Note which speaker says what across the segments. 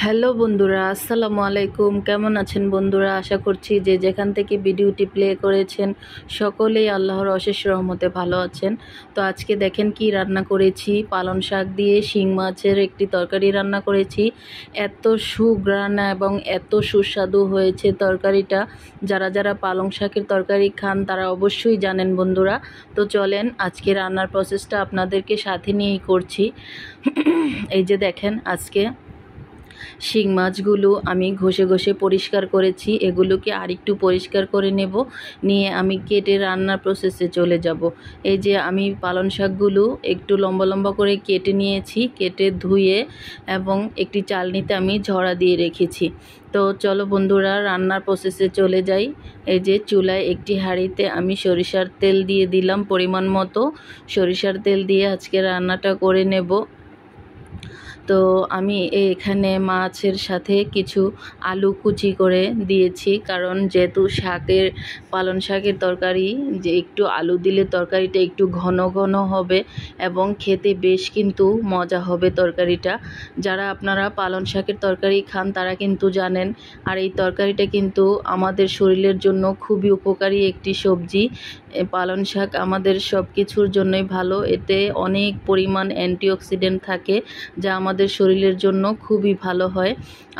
Speaker 1: Hello বন্ধুরা, আসসালামু আলাইকুম। কেমন আছেন বন্ধুরা? আশা করছি যে যেখান থেকে ভিডিওটি প্লে করেছেন সকলেই আল্লাহর অশেষ রহমতে ভালো আছেন। তো আজকে দেখেন কি রান্না করেছি। পালং শাক দিয়ে শিং মাছের একটি তরকারি রান্না করেছি। এত সুঘ্রাণ এবং এত সুস্বাদু হয়েছে তরকারিটা। যারা যারা পালং শাকের তরকারি খান তারা অবশ্যই জানেন বন্ধুরা। তো চলেন আজকে রান্নার প্রসেসটা আপনাদেরকে সাথে নিয়েই করছি। এই যে দেখেন আজকে শিং মাছগুলো আমি ঘষে ঘষে পরিষ্কার করেছি। এগুলোকে আরেকটু পরিষ্কার করে নেব, নিয়ে আমি কেটে রান্নার প্রসেসে চলে যাব। এই যে আমি পালং শাকগুলো একটু লম্বা লম্বা করে কেটে নিয়েছি, কেটে ধুয়ে এবং একটি চালনিতে আমি ঝরা দিয়ে রেখেছি। তো চলো বন্ধুরা রান্নার প্রসেসে চলে যাই। এই যে চুলায় একটি হাঁড়িতে আমি সরিষার তেল দিয়ে দিলাম পরিমাণ মতো। সরিষার তেল দিয়ে আজকে রান্নাটা করে নেব। তো আমি এখানে মাছের সাথে কিছু আলু কুচি করে দিয়েছি, কারণ যেহেতু পালং শাকের তরকারি, যে একটু আলু দিলে তরকারিটা একটু ঘন ঘন হবে এবং খেতে বেশ কিন্তু মজা হবে তরকারিটা। যারা আপনারা পালং শাকের তরকারি খান তারা কিন্তু জানেন। আর এই তরকারিটা কিন্তু আমাদের শরীরের জন্য খুবই উপকারী একটি সবজি। পালং শাক আমাদের সব কিছুর জন্যই ভালো। এতে অনেক পরিমাণ অ্যান্টিঅক্সিডেন্ট থাকে, যা আমাদের শরীরের জন্য খুবই ভালো হয়।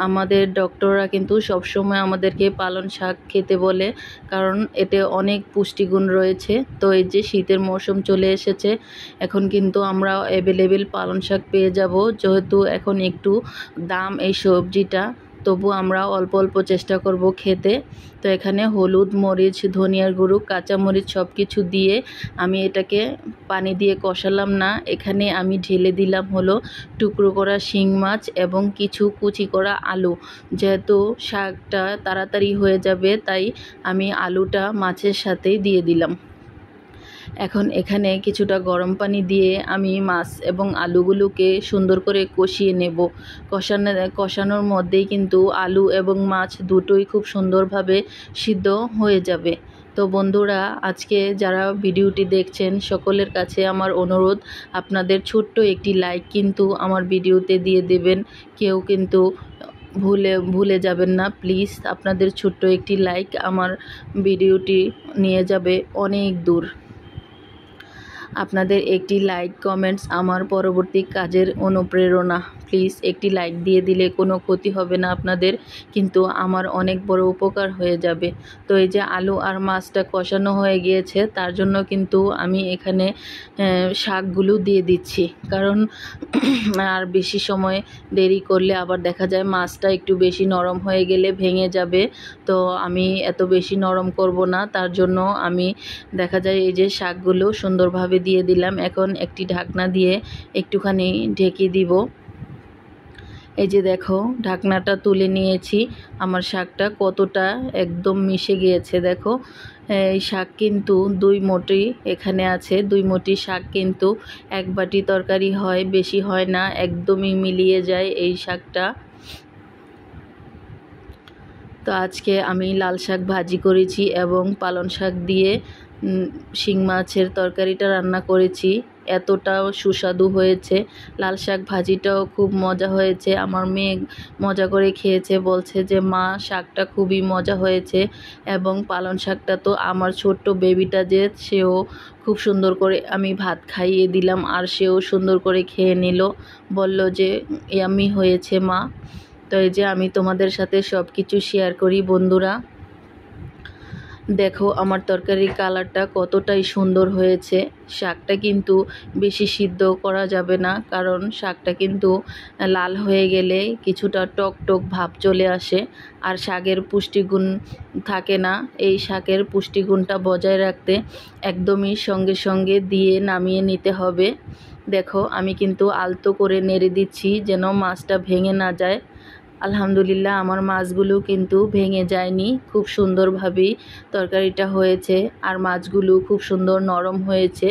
Speaker 1: আমাদের ডক্টররা কিন্তু সবসময় আমাদেরকে পালং শাক খেতে বলে, কারণ এতে অনেক পুষ্টিগুণ রয়েছে। তো এই যে শীতের মৌসুম চলে এসেছে, এখন কিন্তু আমরা অ্যাভেলেবেল পালং শাক পেয়ে যাব। যেহেতু এখন একটু দাম এই সবজিটা, তবু আমরা অল্প অল্প চেষ্টা করব খেতে। তো এখানে হলুদ, মরিচ, ধনিয়ার গুঁড়ো, কাঁচামরিচ সব কিছু দিয়ে আমি এটাকে পানি দিয়ে কষালাম না। এখানে আমি ঢেলে দিলাম হলো টুকরো করা শিং মাছ এবং কিছু কুচি করা আলু। যেহেতু শাকটা তাড়াতাড়ি হয়ে যাবে তাই আমি আলুটা মাছের সাথেই দিয়ে দিলাম। এখন এখানে কিছুটা গরম পানি দিয়ে আমি মাছ এবং আলুগুলোকে সুন্দর করে কষিয়ে নেব। কষানোর মধ্যেই কিন্তু আলু এবং মাছ দুটোই খুব সুন্দরভাবে সিদ্ধ হয়ে যাবে। তো বন্ধুরা, আজকে যারা ভিডিওটি দেখছেন সকলের কাছে আমার অনুরোধ, আপনাদের ছোট্ট একটি লাইক কিন্তু আমার ভিডিওতে দিয়ে দেবেন। কেউ কিন্তু ভুলে যাবেন না প্লিজ। আপনাদের ছোট্ট একটি লাইক আমার ভিডিওটি নিয়ে যাবে অনেক দূর। আপনাদের একটি লাইক, কমেন্টস আমার পরবর্তী কাজের অনুপ্রেরণা। প্লিজ একটি লাইক দিয়ে দিলে কোনো ক্ষতি হবে না আপনাদের, কিন্তু আমার অনেক বড় উপকার হয়ে যাবে। তো এই যে আলু আর মাছটা কষানো হয়ে গিয়েছে, তার জন্য কিন্তু আমি এখানে শাকগুলো দিয়ে দিচ্ছি, কারণ আর বেশি সময় দেরি করলে আবার দেখা যায় মাছটা একটু বেশি নরম হয়ে গেলে ভেঙে যাবে। তো আমি এত বেশি নরম করব না, তার জন্য আমি দেখা যায় এই যে শাকগুলো সুন্দরভাবে দিয়ে দিলাম। এখন একটি ঢাকনা দিয়ে একটুখানি ঢেকে দিব। এই যে দেখো ঢাকনাটা তুলে নিয়েছি, আমার শাকটা কতটা একদম মিশে গিয়েছে দেখো। এই শাক কিন্তু 2 মুঠি এখানে আছে। 2 মুঠি শাক কিন্তু 1 বাটি তরকারি হয়, বেশি হয় না, একদমই মিলিয়ে যায় এই শাকটা। তো আজকে আমি লাল শাক ভাজি করেছি এবং পালং শাক দিয়ে শিং মাছের তরকারিটা রান্না করেছি। এতটাও সুস্বাদু হয়েছে। লাল শাক ভাজিটাও খুব মজা হয়েছে। আমার মেয়ে মজা করে খেয়েছে, বলছে যে মা শাকটা খুবই মজা হয়েছে। এবং পালং শাকটা তো আমার ছোট্ট বেবিটা যে, সেও খুব সুন্দর করে আমি ভাত খাইয়ে দিলাম আর সেও সুন্দর করে খেয়ে নিল, বলল যে ইয়াম্মি হয়েছে মা। তো এই যে আমি তোমাদের সাথে সব কিছু শেয়ার করি বন্ধুরা। দেখো আমার তরকারির কালারটা কতটাই সুন্দর হয়েছে। শাকটা কিন্তু বেশি সিদ্ধ করা যাবে না, কারণ শাকটা কিন্তু লাল হয়ে গেলে কিছুটা টক টক ভাব চলে আসে, আর শাকের পুষ্টিগুণ থাকে না। এই শাকের পুষ্টিগুণটা বজায় রাখতে একদমই সঙ্গে সঙ্গে দিয়ে নামিয়ে নিতে হবে। দেখো আমি কিন্তু আলতো করে নেড়ে দিচ্ছি যেন মাছটা ভেঙে না যায়। আলহামদুলিল্লাহ আমার মাছগুলো কিন্তু ভেঙে যায়নি, খুব সুন্দরভাবেই তরকারিটা হয়েছে। আর মাছগুলো খুব সুন্দর নরম হয়েছে।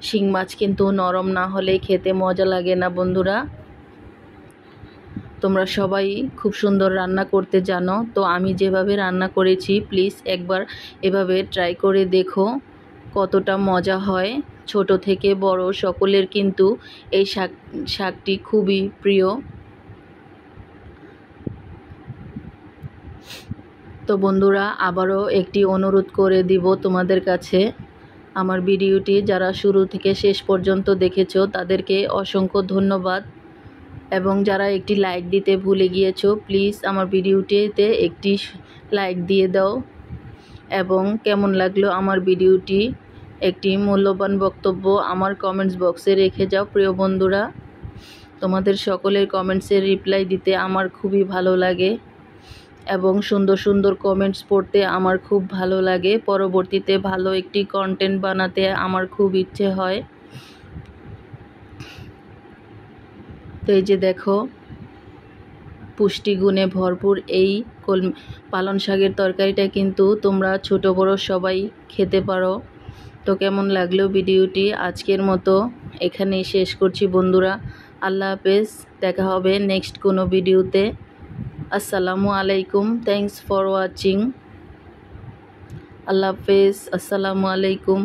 Speaker 1: শিং মাছ কিন্তু নরম না হলে খেতে মজা লাগে না বন্ধুরা। তোমরা সবাই খুব সুন্দর রান্না করতে জানো, তো আমি যেভাবে রান্না করেছি প্লিজ একবার এভাবে ট্রাই করে দেখো কতটা মজা হয়। ছোট থেকে বড় সকলের কিন্তু এই শাকটি খুবই প্রিয়। তো বন্ধুরা, আবারও একটি অনুরোধ করে দিব তোমাদের কাছে, আমার ভিডিওটি যারা শুরু থেকে শেষ পর্যন্ত দেখেছো তাদেরকে অসংখ্য ধন্যবাদ, এবং যারা একটি লাইক দিতে ভুলে গিয়েছো প্লিজ আমার ভিডিওটিতে একটি লাইক দিয়ে দাও, এবং কেমন লাগলো আমার ভিডিওটি একটি মূল্যবান বক্তব্য আমার কমেন্টস বক্সে রেখে যাও। প্রিয় বন্ধুরা, তোমাদের সকলের কমেন্টসের রিপ্লাই দিতে আমার খুবই ভালো লাগে, এবং সুন্দর সুন্দর কমেন্টস পড়তে আমার খুব ভালো লাগে। পরবর্তীতে ভালো একটি কন্টেন্ট বানাতে আমার খুব ইচ্ছে হয়। তো এই যে দেখো, পুষ্টিগুণে ভরপুর এই পালং শাকের তরকারিটা কিন্তু তোমরা ছোট বড় সবাই খেতে পারো। তো কেমন লাগলো ভিডিওটি? আজকের মতো এখানেই শেষ করছি বন্ধুরা। আল্লাহ হাফেজ, দেখা হবে নেক্সট কোনো ভিডিওতে। আসসালামু আলাইকুম, থ্যাংকস ফর ওয়াচিং। আল্লাহ হাফেজ, আসসালামু আলাইকুম।